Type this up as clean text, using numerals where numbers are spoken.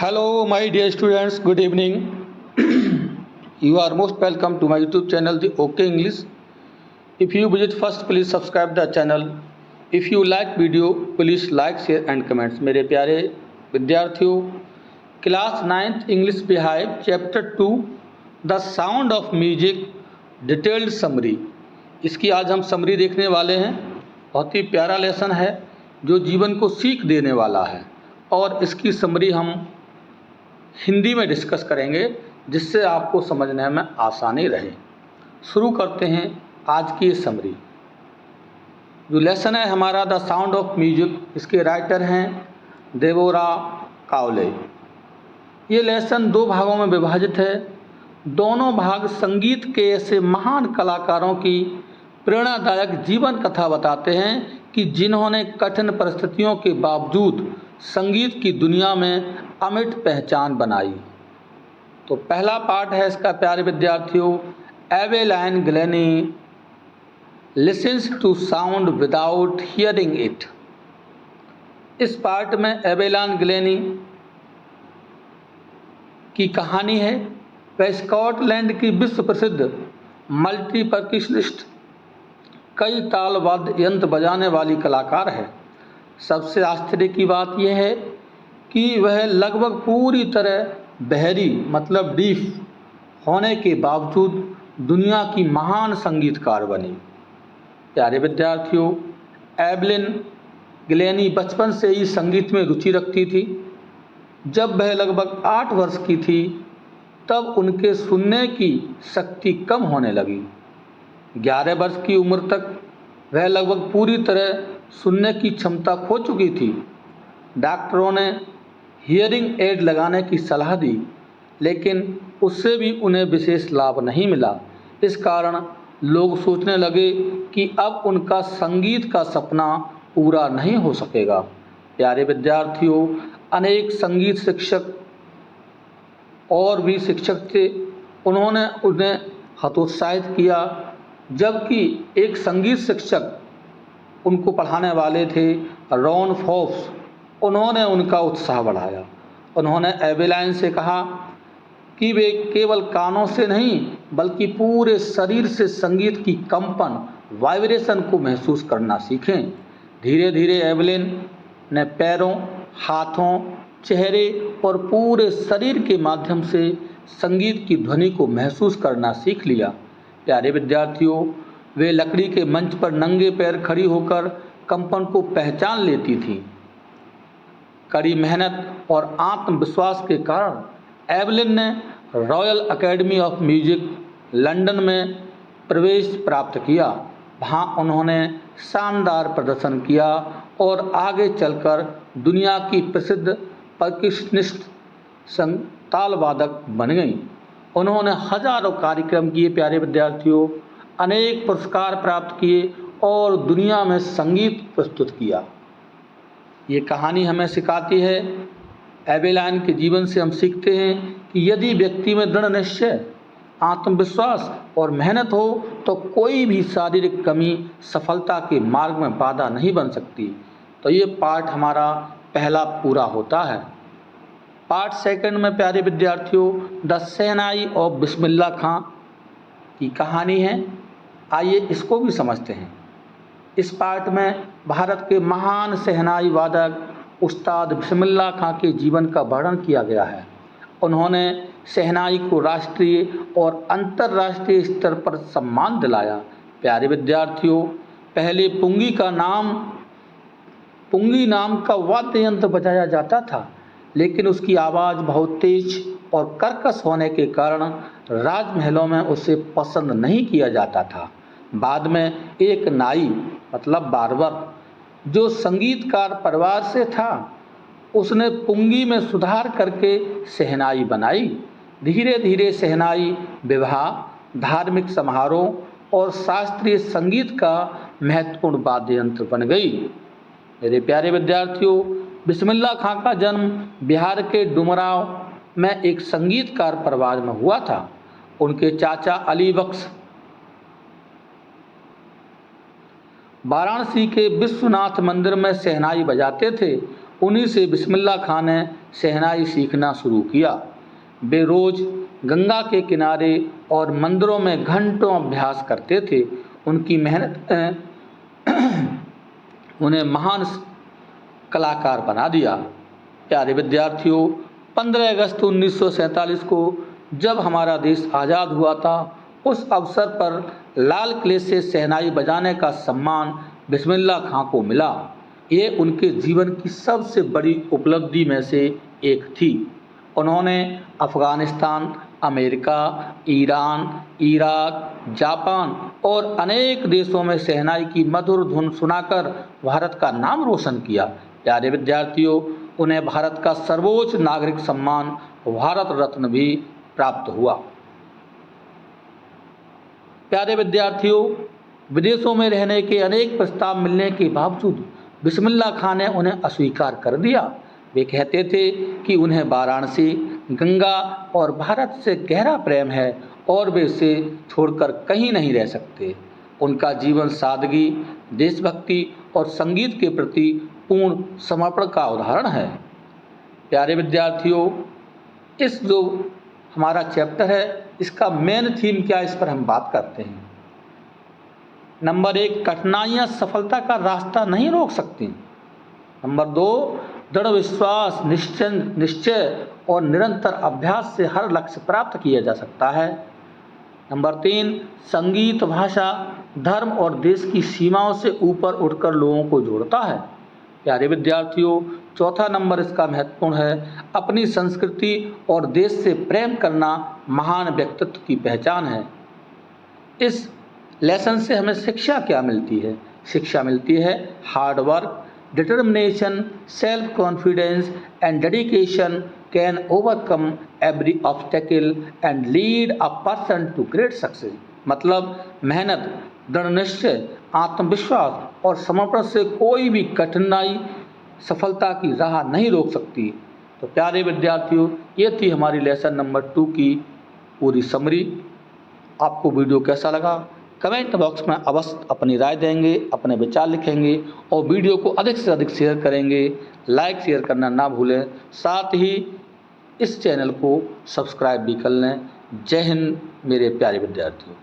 Hello, my dear students. Good evening. You are most welcome to my YouTube channel, The OK English. If you visit first, please subscribe the channel. If you like video, please like, share and comments. मेरे प्यारे विद्यार्थियों, class 9th English beehive chapter 2 the sound of music detailed summary. इसकी आज हम summary देखने वाले हैं। बहुत ही प्यारा लेसन है जो जीवन को सीख देने वाला है और इसकी समरी हम हिंदी में डिस्कस करेंगे जिससे आपको समझने में आसानी रहे। शुरू करते हैं आज की समरी। जो लेसन है हमारा द साउंड ऑफ म्यूजिक, इसके राइटर हैं डेबोरा काउले। ये लेसन 2 भागों में विभाजित है। दोनों भाग संगीत के ऐसे महान कलाकारों की प्रेरणादायक जीवन कथा बताते हैं कि जिन्होंने कठिन परिस्थितियों के बावजूद संगीत की दुनिया में अमिट पहचान बनाई। तो पहला पार्ट है इसका प्यारे विद्यार्थियों, Evelyn Glennie listens to sound without hearing it. इस पार्ट में एवेलाइन ग्लेनी की कहानी है। वह स्कॉटलैंड की विश्व प्रसिद्ध मल्टी परकशनिस्ट, कई ताल वाद्य यंत्र बजाने वाली कलाकार है। सबसे आश्चर्य की बात यह है कि वह लगभग पूरी तरह बहरी मतलब डीफ होने के बावजूद दुनिया की महान संगीतकार बनी। प्यारे विद्यार्थियों, एवेलिन ग्लेनी बचपन से ही संगीत में रुचि रखती थी। जब वह लगभग 8 वर्ष की थी तब उनके सुनने की शक्ति कम होने लगी। 11 वर्ष की उम्र तक वह लगभग पूरी तरह सुनने की क्षमता खो चुकी थी। डॉक्टरों ने हियरिंग एड लगाने की सलाह दी, लेकिन उससे भी उन्हें विशेष लाभ नहीं मिला। इस कारण लोग सोचने लगे कि अब उनका संगीत का सपना पूरा नहीं हो सकेगा। प्यारे विद्यार्थियों, अनेक संगीत शिक्षक और भी शिक्षक थे, उन्होंने उन्हें हतोत्साहित किया, जबकि एक संगीत शिक्षक उनको पढ़ाने वाले थे रॉन फोर्ब्स, उन्होंने उनका उत्साह बढ़ाया। उन्होंने एवेलाइन से कहा कि वे केवल कानों से नहीं बल्कि पूरे शरीर से संगीत की कंपन वाइब्रेशन को महसूस करना सीखें। धीरे धीरे एवेलिन ने पैरों, हाथों, चेहरे और पूरे शरीर के माध्यम से संगीत की ध्वनि को महसूस करना सीख लिया। प्यारे विद्यार्थियों, वे लकड़ी के मंच पर नंगे पैर खड़ी होकर कंपन को पहचान लेती थी। कड़ी मेहनत और आत्मविश्वास के कारण एवेलिन ने royal academy of music London में प्रवेश प्राप्त किया। वहाँ उन्होंने शानदार प्रदर्शन किया और आगे चलकर दुनिया की प्रसिद्ध परकशनिस्ट ताल वादक बन गई। उन्होंने हजारों कार्यक्रम किए। प्यारे विद्यार्थियों, अनेक पुरस्कार प्राप्त किए और दुनिया में संगीत प्रस्तुत किया। ये कहानी हमें सिखाती है, एवेलाइन के जीवन से हम सीखते हैं कि यदि व्यक्ति में दृढ़ निश्चय, आत्मविश्वास और मेहनत हो तो कोई भी शारीरिक कमी सफलता के मार्ग में बाधा नहीं बन सकती। तो ये पार्ट हमारा पहला पूरा होता है। पार्ट सेकंड में प्यारे विद्यार्थियों, द शहनाई ऑफ बिस्मिल्लाह खां की कहानी है। आइए इसको भी समझते हैं। इस पार्ट में भारत के महान शहनाई वादक उस्ताद बिस्मिल्लाह खां के जीवन का वर्णन किया गया है। उन्होंने शहनाई को राष्ट्रीय और अंतर्राष्ट्रीय स्तर पर सम्मान दिलाया। प्यारे विद्यार्थियों, पहले पुंगी नाम का वाद्य यंत्र बजाया जाता था, लेकिन उसकी आवाज़ बहुत तेज और कर्कश होने के कारण राजमहलों में उसे पसंद नहीं किया जाता था। बाद में एक नाई मतलब बार्बर जो संगीतकार परिवार से था, उसने पुंगी में सुधार करके शहनाई बनाई। धीरे धीरे शहनाई विवाह, धार्मिक समारोह और शास्त्रीय संगीत का महत्वपूर्ण वाद्य यंत्र बन गई। मेरे प्यारे विद्यार्थियों, बिस्मिल्लाह खां का जन्म बिहार के डुमराव में एक संगीतकार परिवार में हुआ था। उनके चाचा अली बख्श वाराणसी के विश्वनाथ मंदिर में शहनाई बजाते थे। उन्हीं से बिस्मिल्लाह खां ने शहनाई सीखना शुरू किया। वे रोज़ गंगा के किनारे और मंदिरों में घंटों अभ्यास करते थे। उनकी मेहनत ने उन्हें महान कलाकार बना दिया। प्यारे विद्यार्थियों, 15 अगस्त 1947 को जब हमारा देश आज़ाद हुआ था, उस अवसर पर लाल किले से शहनाई बजाने का सम्मान बिस्मिल्लाह खां को मिला। ये उनके जीवन की सबसे बड़ी उपलब्धि में से एक थी। उन्होंने Afghanistan, America, Iran, Iraq, Japan और अनेक देशों में शहनाई की मधुर धुन सुनाकर भारत का नाम रोशन किया। प्यारे विद्यार्थियों, उन्हें भारत का सर्वोच्च नागरिक सम्मान भारत रत्न भी प्राप्त हुआ। प्यारे विद्यार्थियों, विदेशों में रहने के अनेक प्रस्ताव मिलने के बावजूद बिस्मिल्लाह खां ने उन्हें अस्वीकार कर दिया। वे कहते थे कि उन्हें वाराणसी, गंगा और भारत से गहरा प्रेम है और वे इसे छोड़कर कहीं नहीं रह सकते। उनका जीवन सादगी, देशभक्ति और संगीत के प्रति पूर्ण समर्पण का उदाहरण है। प्यारे विद्यार्थियों, इस जो हमारा चैप्टर है, इसका मेन थीम क्या है, इस पर हम बात करते हैं। नंबर 1, कठिनाइयाँ सफलता का रास्ता नहीं रोक सकती। नंबर 2, दृढ़ विश्वास, निश्चय और निरंतर अभ्यास से हर लक्ष्य प्राप्त किया जा सकता है। नंबर 3, संगीत भाषा, धर्म और देश की सीमाओं से ऊपर उठकर लोगों को जोड़ता है। प्यारे विद्यार्थियों, चौथा नंबर इसका महत्वपूर्ण है, अपनी संस्कृति और देश से प्रेम करना महान व्यक्तित्व की पहचान है। इस लेसन से हमें शिक्षा क्या मिलती है? शिक्षा मिलती है hard work, determination, self confidence and dedication can overcome every obstacle and lead a person to great success. मतलब मेहनत, दृढ़ निश्चय, आत्मविश्वास और समर्पण से कोई भी कठिनाई सफलता की राह नहीं रोक सकती। तो प्यारे विद्यार्थियों, ये थी हमारी लेसन नंबर 2 की पूरी समरी। आपको वीडियो कैसा लगा? कमेंट बॉक्स में अवश्य अपनी राय देंगे, अपने विचार लिखेंगे और वीडियो को अधिक से अधिक शेयर करेंगे। लाइक शेयर करना ना भूलें, साथ ही इस चैनल को सब्सक्राइब भी कर लें। जय हिंद मेरे प्यारे विद्यार्थियों।